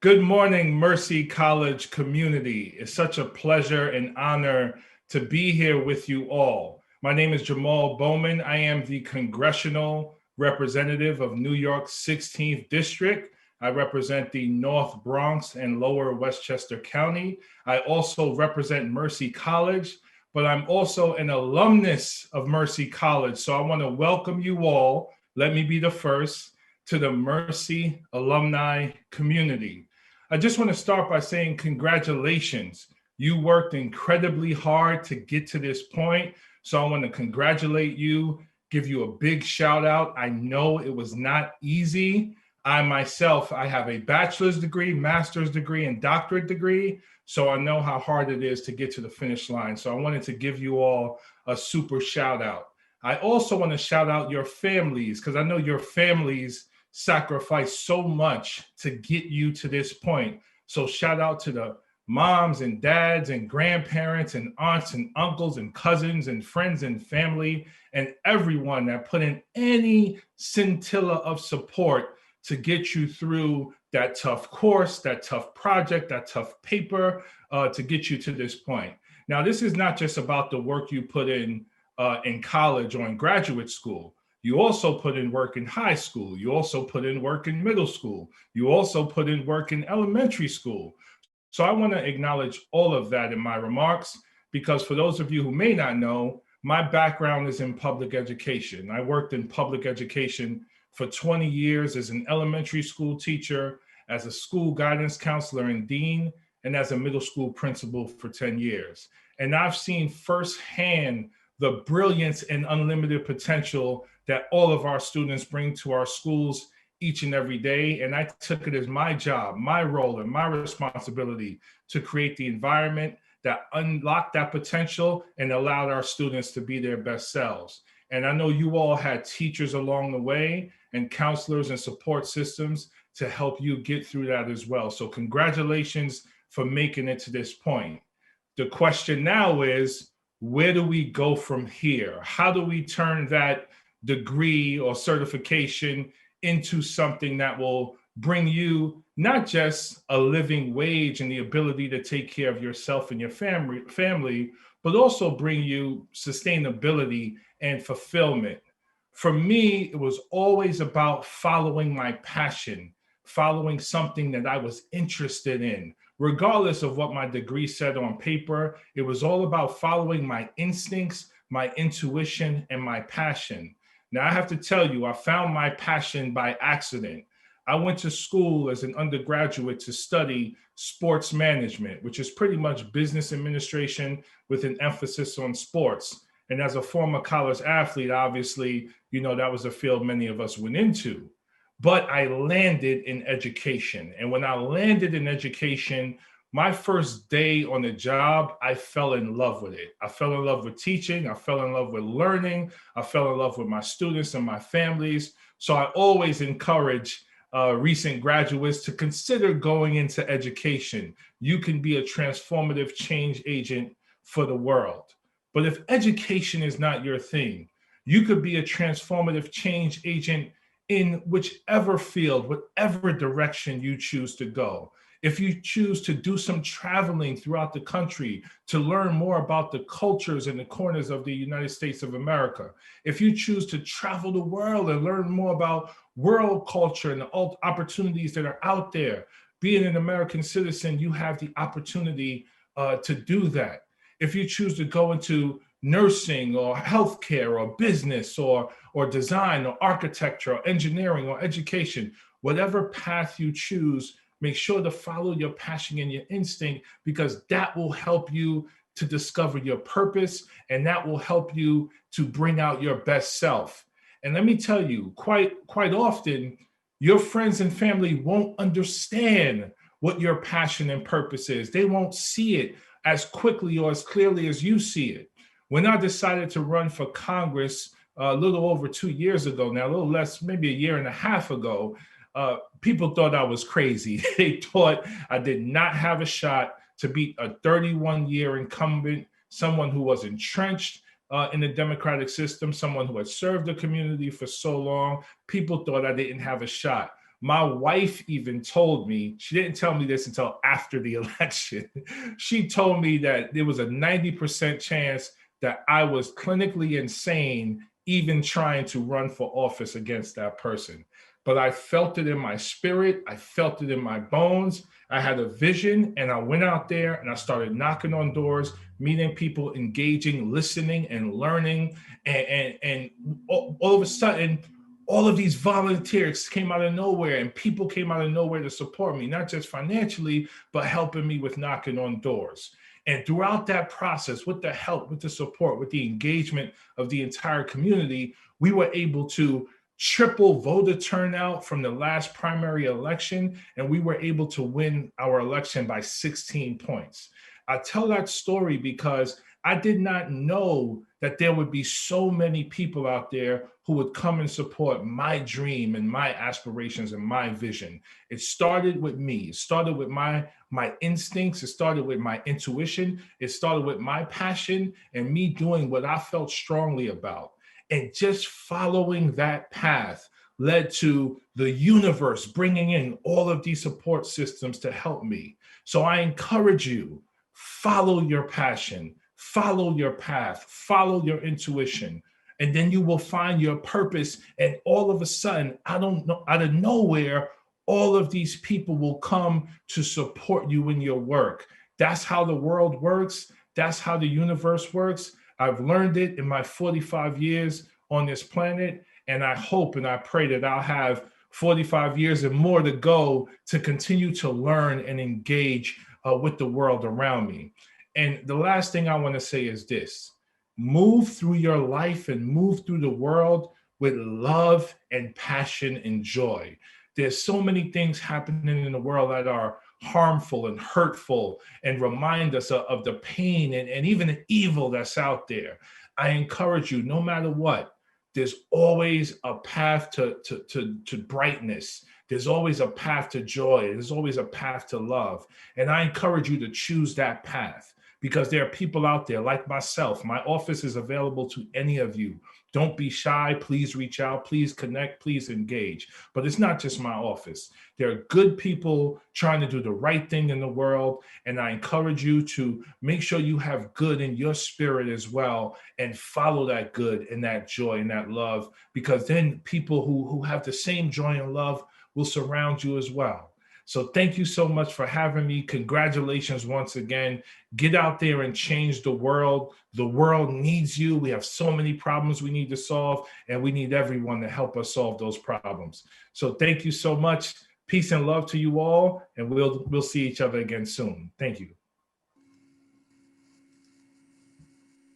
Good morning, Mercy College community. It's such a pleasure and honor to be here with you all. My name is Jamaal Bowman. I am the congressional representative of New York's 16th District. I represent the North Bronx and Lower Westchester County. I also represent Mercy College, but I'm also an alumnus of Mercy College. So I want to welcome you all. Let me be the first to the Mercy alumni community. I just want to start by saying congratulations. You worked incredibly hard to get to this point. So I want to congratulate you, give you a big shout out. I know it was not easy. I have a bachelor's degree, master's degree, and doctorate degree. So I know how hard it is to get to the finish line. So I wanted to give you all a super shout out. I also want to shout out your families, because I know your families sacrifice so much to get you to this point. So shout out to the moms and dads and grandparents and aunts and uncles and cousins and friends and family and everyone that put in any scintilla of support to get you through that tough course, that tough project, that tough paper, to get you to this point. Now, this is not just about the work you put in college or in graduate school. You also put in work in high school. You also put in work in middle school. You also put in work in elementary school. So I want to acknowledge all of that in my remarks, because for those of you who may not know, my background is in public education. I worked in public education for 20 years as an elementary school teacher, as a school guidance counselor and dean, and as a middle school principal for 10 years. And I've seen firsthand the brilliance and unlimited potential that all of our students bring to our schools each and every day. And I took it as my job, my role, and my responsibility to create the environment that unlocked that potential and allowed our students to be their best selves. And I know you all had teachers along the way and counselors and support systems to help you get through that as well. So congratulations for making it to this point. The question now is, where do we go from here? How do we turn that degree or certification into something that will bring you not just a living wage and the ability to take care of yourself and your family, but also bring you sustainability and fulfillment? For me, it was always about following my passion, following something that I was interested in. Regardless of what my degree said on paper, it was all about following my instincts, my intuition, and my passion. Now, I have to tell you, I found my passion by accident. I went to school as an undergraduate to study sports management, which is pretty much business administration with an emphasis on sports. And as a former college athlete, obviously, that was a field many of us went into. But I landed in education. And when I landed in education, my first day on the job, I fell in love with it. I fell in love with teaching. I fell in love with learning. I fell in love with my students and my families. So I always encourage recent graduates to consider going into education. You can be a transformative change agent for the world. But if education is not your thing, you could be a transformative change agent in whichever field, whatever direction you choose to go. If you choose to do some traveling throughout the country to learn more about the cultures and the corners of the United States of America, if you choose to travel the world and learn more about world culture and the opportunities that are out there, being an American citizen, you have the opportunity to do that. If you choose to go into nursing or healthcare or business or design or architecture or engineering or education, whatever path you choose, make sure to follow your passion and your instinct, because that will help you to discover your purpose, and that will help you to bring out your best self. And let me tell you, quite often, your friends and family won't understand what your passion and purpose is. They won't see it as quickly or as clearly as you see it. When I decided to run for Congress a little over 2 years ago now, a little less, maybe a year and a half ago, people thought I was crazy. They thought I did not have a shot to beat a 31-year incumbent, someone who was entrenched in the democratic system, someone who had served the community for so long. People thought I didn't have a shot. My wife even told me, she didn't tell me this until after the election. She told me that there was a 90% chance that I was clinically insane even trying to run for office against that person. But I felt it in my spirit. I felt it in my bones. I had a vision, and I went out there and I started knocking on doors, meeting people, engaging, listening, and learning. And all of a sudden, all of these volunteers came out of nowhere, and people came out of nowhere to support me, not just financially, but helping me with knocking on doors. And throughout that process, with the help, with the support, with the engagement of the entire community, we were able to triple voter turnout from the last primary election, and we were able to win our election by 16 points. I tell that story because I did not know that there would be so many people out there who would come and support my dream and my aspirations and my vision. It started with me. It started with my instincts. It started with my intuition. It started with my passion and me doing what I felt strongly about. And just following that path led to the universe bringing in all of these support systems to help me. So I encourage you, follow your passion, follow your path, follow your intuition, and then you will find your purpose. And all of a sudden, out of nowhere, all of these people will come to support you in your work. That's how the world works. That's how the universe works. I've learned it in my 45 years on this planet, and I hope and I pray that I'll have 45 years and more to go to continue to learn and engage with the world around me. And the last thing I want to say is this: move through your life and move through the world with love and passion and joy. There's so many things happening in the world that are harmful and hurtful and remind us of the pain and even the evil that's out there. I encourage you, no matter what, there's always a path to brightness. There's always a path to joy. There's always a path to love. And I encourage you to choose that path, because there are people out there like myself. My office is available to any of you. Don't be shy. Please reach out. Please connect. Please engage. But it's not just my office. There are good people trying to do the right thing in the world. And I encourage you to make sure you have good in your spirit as well, and follow that good and that joy and that love, because then people who have the same joy and love will surround you as well. So thank you so much for having me. Congratulations once again. Get out there and change the world. The world needs you. We have so many problems we need to solve, and we need everyone to help us solve those problems. So thank you so much. Peace and love to you all, and we'll see each other again soon. Thank you.